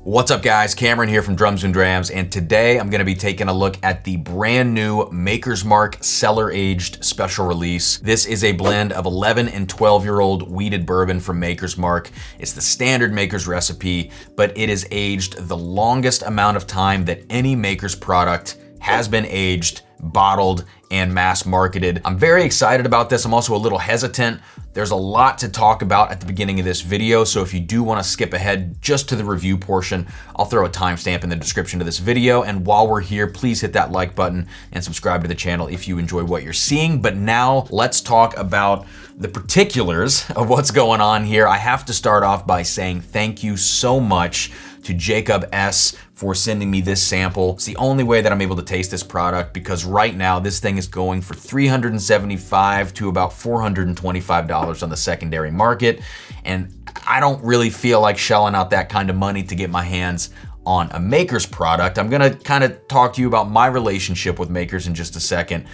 What's up guys, Cameron here from Drums and Drams, and today I'm gonna be taking a look at the brand new Maker's Mark Cellar Aged Special Release. This is a blend of 11 and 12-year-old wheated bourbon from Maker's Mark. It's the standard Maker's recipe, but it is aged the longest amount of time that any Maker's product has been aged, bottled, and mass marketed. I'm very excited about this. I'm also a little hesitant. There's a lot to talk about at the beginning of this video, so if you do want to skip ahead just to the review portion, I'll throw a timestamp in the description to this video. And while we're here, please hit that like button and subscribe to the channel if you enjoy what you're seeing. But now let's talk about the particulars of what's going on here. I have to start off by saying thank you so much to Jacob S. for sending me this sample. It's the only way that I'm able to taste this product because right now this thing is going for $375 to about $425 on the secondary market. And I don't really feel like shelling out that kind of money to get my hands on a Maker's product. I'm gonna kind of talk to you about my relationship with Maker's in just a second.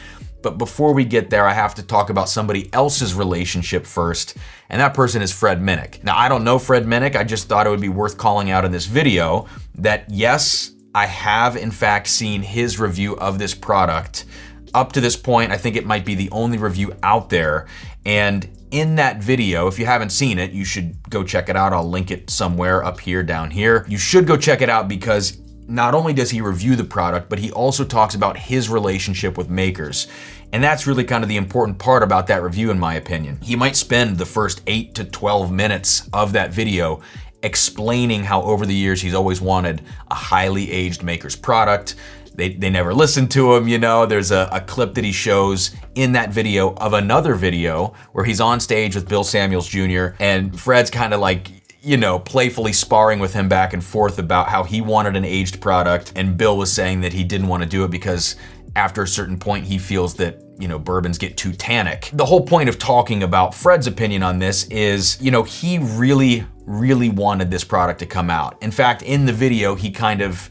But before we get there, I have to talk about somebody else's relationship first, and that person is Fred Minnick. Now, I don't know Fred Minnick, I just thought it would be worth calling out in this video that yes, I have in fact seen his review of this product. Up to this point, I think it might be the only review out there, and in that video, if you haven't seen it, you should go check it out. I'll link it somewhere up here, down here. You should go check it out because not only does he review the product, but he also talks about his relationship with Maker's. And that's really kind of the important part about that review, in my opinion. He might spend the first 8 to 12 minutes of that video explaining how over the years he's always wanted a highly aged Maker's product. They never listened to him, you know. There's a clip that he shows in that video of another video where he's on stage with Bill Samuels Jr. and Fred's kind of like, you know, playfully sparring with him back and forth about how he wanted an aged product, and Bill was saying that he didn't want to do it because after a certain point he feels that, you know, bourbons get too tannic. The whole point of talking about Fred's opinion on this is, you know, he really wanted this product to come out. In fact, in the video, he kind of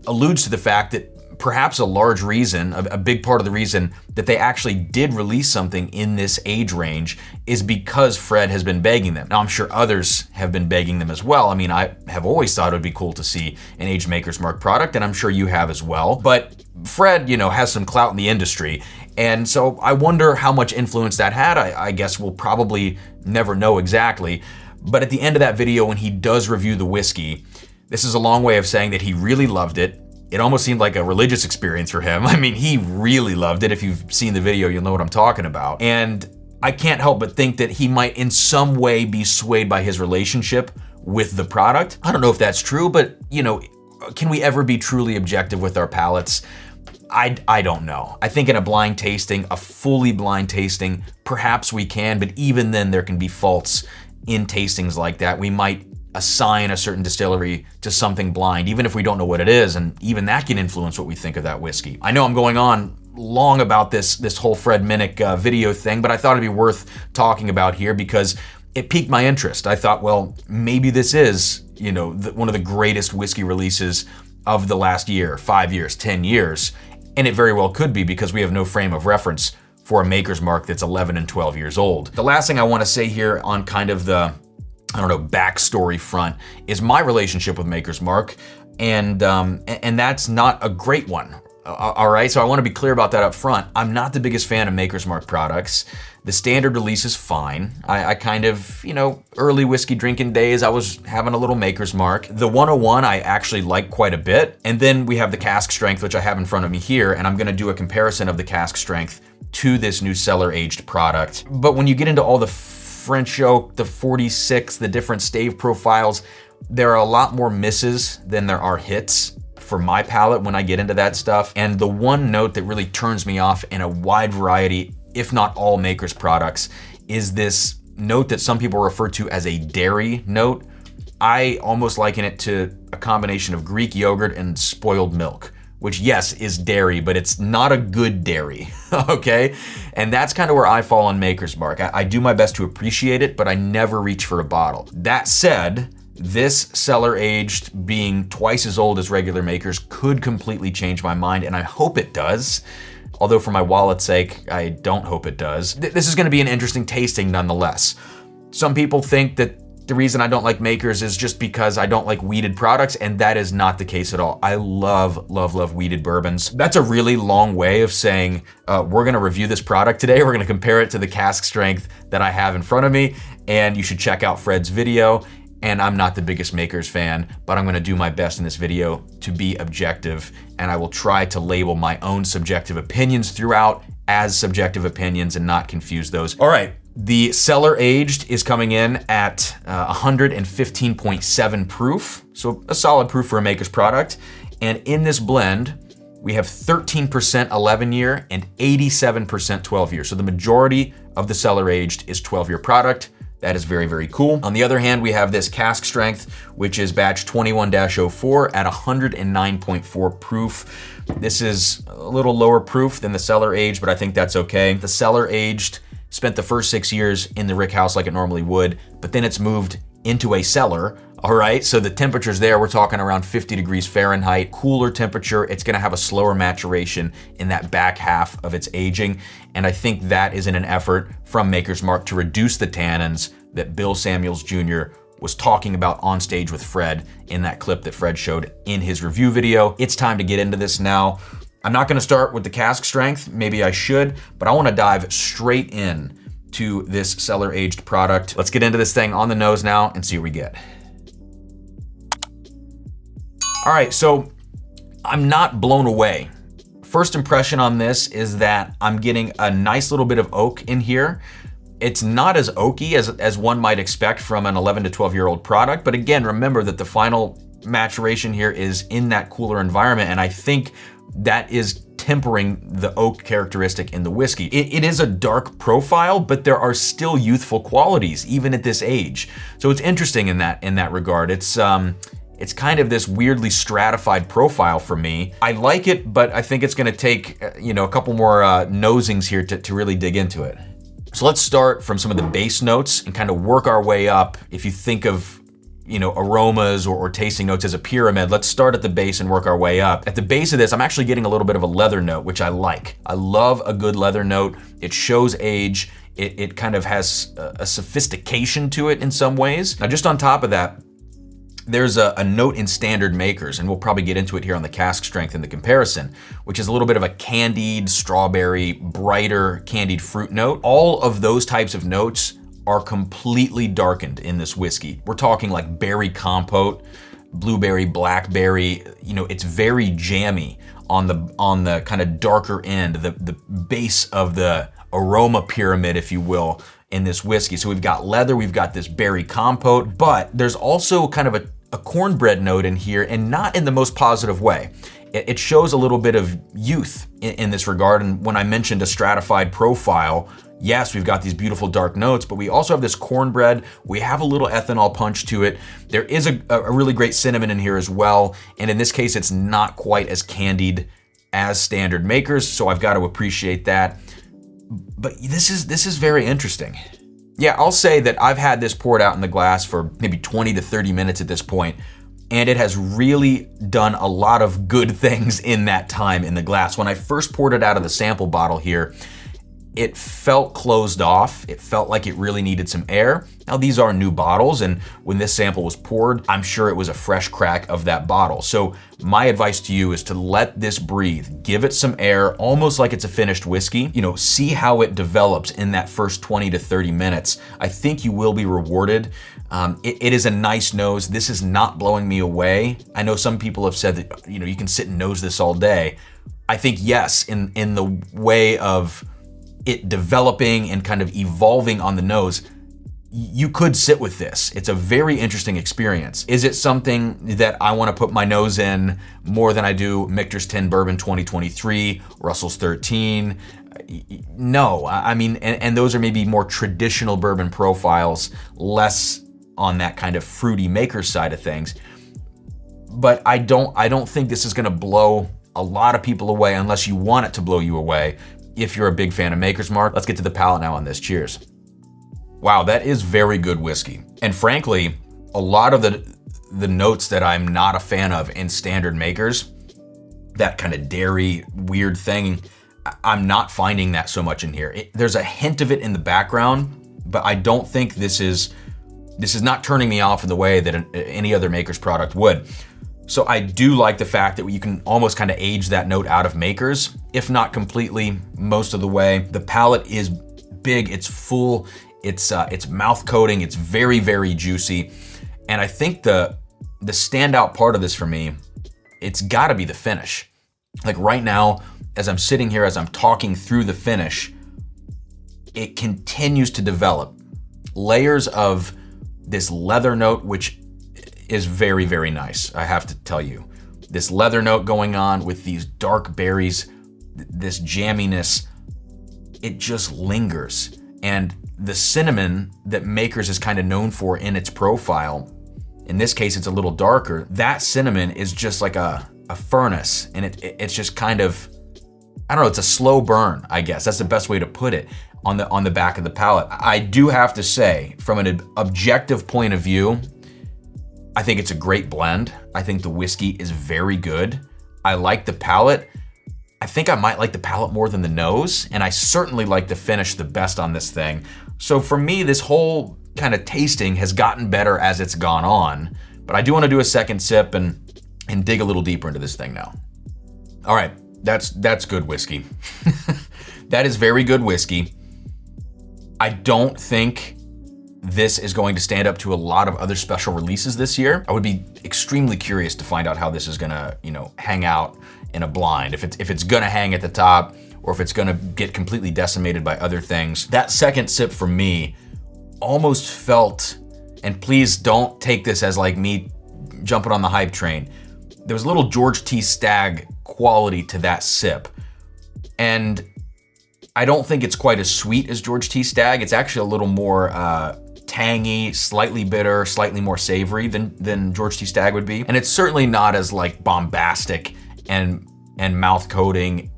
alludes to the fact that perhaps a large reason, a big part of the reason that they actually did release something in this age range is because Fred has been begging them. Now, I'm sure others have been begging them as well. I mean, I have always thought it would be cool to see an aged Maker's Mark product, and I'm sure you have as well. But Fred, you know, has some clout in the industry, and so I wonder how much influence that had. I guess we'll probably never know exactly. But at the end of that video, when he does review the whiskey, this is a long way of saying that he really loved it. It almost seemed like a religious experience for him. I mean, he really loved it. If you've seen the video, you'll know what I'm talking about. And I can't help but think that he might in some way be swayed by his relationship with the product. I don't know if that's true, but you know, can we ever be truly objective with our palates? I don't know. I think in a blind tasting, a fully blind tasting, perhaps we can, but even then there can be faults in tastings like that. We might assign a certain distillery to something blind, even if we don't know what it is, and even that can influence what we think of that whiskey. I know I'm going on long about this whole Fred Minnick video thing, but I thought it'd be worth talking about here because it piqued my interest. I thought, well, maybe this is, you know, one of the greatest whiskey releases of the last year, 5 years, 10 years, and it very well could be because we have no frame of reference for a Maker's Mark that's 11 and 12 years old. The last thing I want to say here on kind of the, I don't know, backstory front is my relationship with Maker's Mark, and that's not a great one. All right, so I want to be clear about that up front. I'm not the biggest fan of Maker's Mark products. The standard release is fine. I kind of, you know, early whiskey drinking days, I was having a little Maker's Mark. The 101 I actually like quite a bit, and then we have the cask strength, which I have in front of me here, and I'm going to do a comparison of the cask strength to this new cellar aged product. But when you get into all the French oak, the 46, the different stave profiles, there are a lot more misses than there are hits for my palate when I get into that stuff. And the one note that really turns me off in a wide variety, if not all Maker's products, is this note that some people refer to as a dairy note. I almost liken it to a combination of Greek yogurt and spoiled milk, which yes, is dairy, but it's not a good dairy, okay? And that's kind of where I fall on Maker's Mark. I do my best to appreciate it, but I never reach for a bottle. That said, this cellar aged being twice as old as regular Maker's could completely change my mind, and I hope it does. Although for my wallet's sake, I don't hope it does. This is gonna be an interesting tasting nonetheless. Some people think that the reason I don't like Makers is just because I don't like wheated products, and that is not the case at all. I love, love, love wheated bourbons. That's a really long way of saying we're gonna review this product today. We're gonna compare it to the cask strength that I have in front of me, and you should check out Fred's video. And I'm not the biggest Makers fan, but I'm gonna do my best in this video to be objective, and I will try to label my own subjective opinions throughout as subjective opinions and not confuse those. All right, the Cellar Aged is coming in at 115.7 proof, so a solid proof for a Makers product. And in this blend, we have 13% 11-year and 87% 12-year. So the majority of the Cellar Aged is 12-year product. That is very, very cool. On the other hand, we have this cask strength, which is batch 21-04 at 109.4 proof. This is a little lower proof than the Cellar Aged, but I think that's okay. The Cellar Aged spent the first 6 years in the rick house like it normally would, but then it's moved into a cellar. All right, so the temperatures there, we're talking around 50 degrees Fahrenheit, cooler temperature. It's gonna have a slower maturation in that back half of its aging. And I think that is in an effort from Maker's Mark to reduce the tannins that Bill Samuels Jr. was talking about on stage with Fred in that clip that Fred showed in his review video. It's time to get into this now. I'm not gonna start with the cask strength, maybe I should, but I wanna dive straight in to this Cellar Aged product. Let's get into this thing on the nose now and see what we get. All right, so I'm not blown away. First impression on this is that I'm getting a nice little bit of oak in here. It's not as oaky as one might expect from an 11 to 12-year-old product, but again, remember that the final maturation here is in that cooler environment, and I think that is tempering the oak characteristic in the whiskey. It is a dark profile, but there are still youthful qualities even at this age. So it's interesting in that regard. It's kind of this weirdly stratified profile for me. I like it, but I think it's gonna take a couple more nosings here to really dig into it. So let's start from some of the base notes and kind of work our way up. If you think of aromas or tasting notes as a pyramid, let's start at the base and work our way up. At the base of this, I'm actually getting a little bit of a leather note, which I like. I love a good leather note. It shows age. It kind of has a sophistication to it in some ways. Now, just on top of that, there's a note in standard Makers, and we'll probably get into it here on the cask strength in the comparison, which is a little bit of a candied strawberry, brighter candied fruit note. All of those types of notes are completely darkened in this whiskey. We're talking like berry compote, blueberry, blackberry. It's very jammy on the kind of darker end, the base of the aroma pyramid, if you will, in this whiskey. So we've got leather, we've got this berry compote, but there's also kind of a cornbread note in here, and not in the most positive way. It shows a little bit of youth in this regard. And when I mentioned a stratified profile, yes, we've got these beautiful dark notes, but we also have this cornbread. We have a little ethanol punch to it. There is a really great cinnamon in here as well. And in this case, it's not quite as candied as standard Makers, so I've got to appreciate that. But this is very interesting. Yeah, I'll say that I've had this poured out in the glass for maybe 20 to 30 minutes at this point, and it has really done a lot of good things in that time in the glass. When I first poured it out of the sample bottle here, it felt closed off. It felt like it really needed some air. Now, these are new bottles, and when this sample was poured, I'm sure it was a fresh crack of that bottle. So my advice to you is to let this breathe. Give it some air, almost like it's a finished whiskey. See how it develops in that first 20 to 30 minutes. I think you will be rewarded. It is a nice nose. This is not blowing me away. I know some people have said that, you can sit and nose this all day. I think yes, in the way of it developing and kind of evolving on the nose, you could sit with this. It's a very interesting experience. Is it something that I want to put my nose in more than I do Michter's 10 Bourbon 2023, Russell's 13? No, I mean, and those are maybe more traditional bourbon profiles, less on that kind of fruity maker side of things. But I don't think this is gonna blow a lot of people away unless you want it to blow you away. If you're a big fan of Maker's Mark, let's get to the palate now on this. Cheers. Wow, that is very good whiskey. And frankly, a lot of the notes that I'm not a fan of in standard Makers, that kind of dairy weird thing, I'm not finding that so much in here. There's a hint of it in the background, but I don't think this is This is not turning me off in the way that any other Maker's product would. So I do like the fact that you can almost kind of age that note out of Maker's, if not completely, most of the way. The palate is big, it's full, it's mouth coating, it's very, very juicy. And I think the standout part of this for me, it's gotta be the finish. Like right now, as I'm sitting here, as I'm talking through the finish, it continues to develop layers of this leather note, which is very, very nice, I have to tell you. This leather note going on with these dark berries, this jamminess, it just lingers. And the cinnamon that Maker's is kind of known for in its profile, in this case it's a little darker, that cinnamon is just like a furnace, and it's just kind of, I don't know, it's a slow burn, I guess. That's the best way to put it on the back of the palate. I do have to say, from an objective point of view, I think it's a great blend. I think the whiskey is very good. I like the palate. I think I might like the palate more than the nose, and I certainly like the finish the best on this thing. So for me, this whole kind of tasting has gotten better as it's gone on, but I do want to do a second sip and dig a little deeper into this thing now. All right, that's good whiskey. That is very good whiskey. I don't think this is going to stand up to a lot of other special releases this year. I would be extremely curious to find out how this is gonna, hang out in a blind. If it's gonna hang at the top, or if it's gonna get completely decimated by other things. That second sip for me almost felt, and please don't take this as like me jumping on the hype train, there was a little George T. Stagg quality to that sip. And I don't think it's quite as sweet as George T. Stagg. It's actually a little more tangy, slightly bitter, slightly more savory than George T. Stagg would be. And it's certainly not as like bombastic and mouth coating.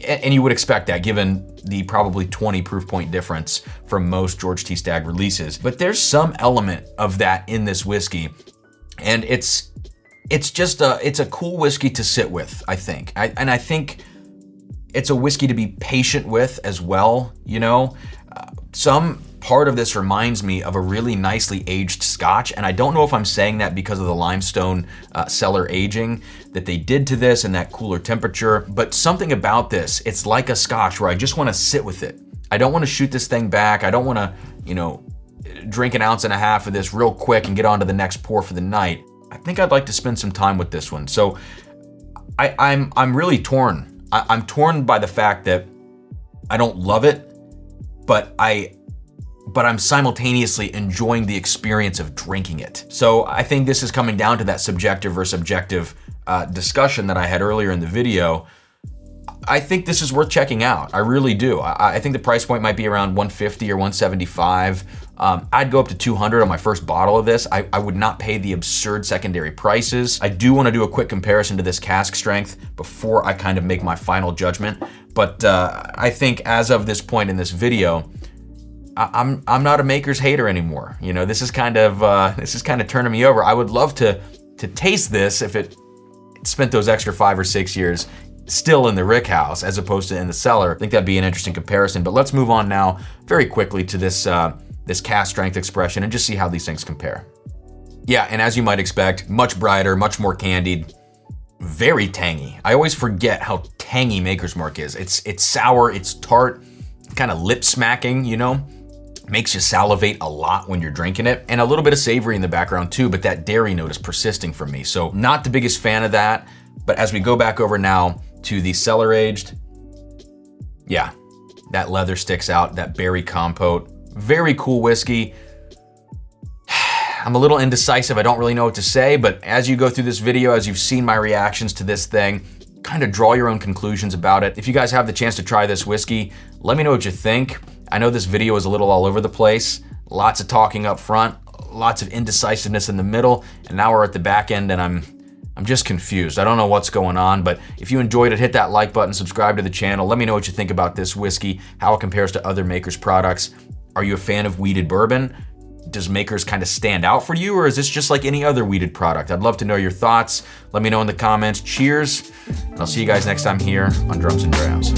And you would expect that given the probably 20 proof point difference from most George T. Stagg releases. But there's some element of that in this whiskey. And it's a cool whiskey to sit with, I think. I think it's a whiskey to be patient with as well, Some part of this reminds me of a really nicely aged Scotch, and I don't know if I'm saying that because of the limestone cellar aging that they did to this and that cooler temperature, but something about this, it's like a Scotch where I just want to sit with it. I don't want to shoot this thing back. I don't want to, drink an ounce and a half of this real quick and get on to the next pour for the night. I think I'd like to spend some time with this one. So I'm really torn. I'm torn by the fact that I don't love it, but I'm simultaneously enjoying the experience of drinking it. So I think this is coming down to that subjective versus objective discussion that I had earlier in the video. I think this is worth checking out. I really do. I think the price point might be around $150 or $175. I'd go up to $200 on my first bottle of this. I would not pay the absurd secondary prices. I do want to do a quick comparison to this cask strength before I kind of make my final judgment. But I think as of this point in this video, I'm not a Maker's hater anymore. This is kind of turning me over. I would love to taste this if it spent those extra 5 or 6 years still in the rick house as opposed to in the cellar. I think that'd be an interesting comparison. But let's move on now very quickly to this cask strength expression and just see how these things compare. Yeah, and as you might expect, much brighter, much more candied, very tangy. I always forget how tangy Maker's Mark is. It's sour, it's tart, kind of lip smacking, makes you salivate a lot when you're drinking it, and a little bit of savory in the background too, but that dairy note is persisting for me. So not the biggest fan of that, but as we go back over now to the cellar aged, yeah, that leather sticks out, that berry compote, very cool whiskey. I'm a little indecisive, I don't really know what to say, but as you go through this video, as you've seen my reactions to this thing, kind of draw your own conclusions about it. If you guys have the chance to try this whiskey, let me know what you think. I know this video is a little all over the place, lots of talking up front, lots of indecisiveness in the middle, and now we're at the back end and I'm just confused. I don't know what's going on, but if you enjoyed it, hit that like button, subscribe to the channel. Let me know what you think about this whiskey, how it compares to other Maker's products. Are you a fan of wheated bourbon? Does Maker's kind of stand out for you, or is this just like any other wheated product? I'd love to know your thoughts. Let me know in the comments. Cheers, and I'll see you guys next time here on Drums and Drams.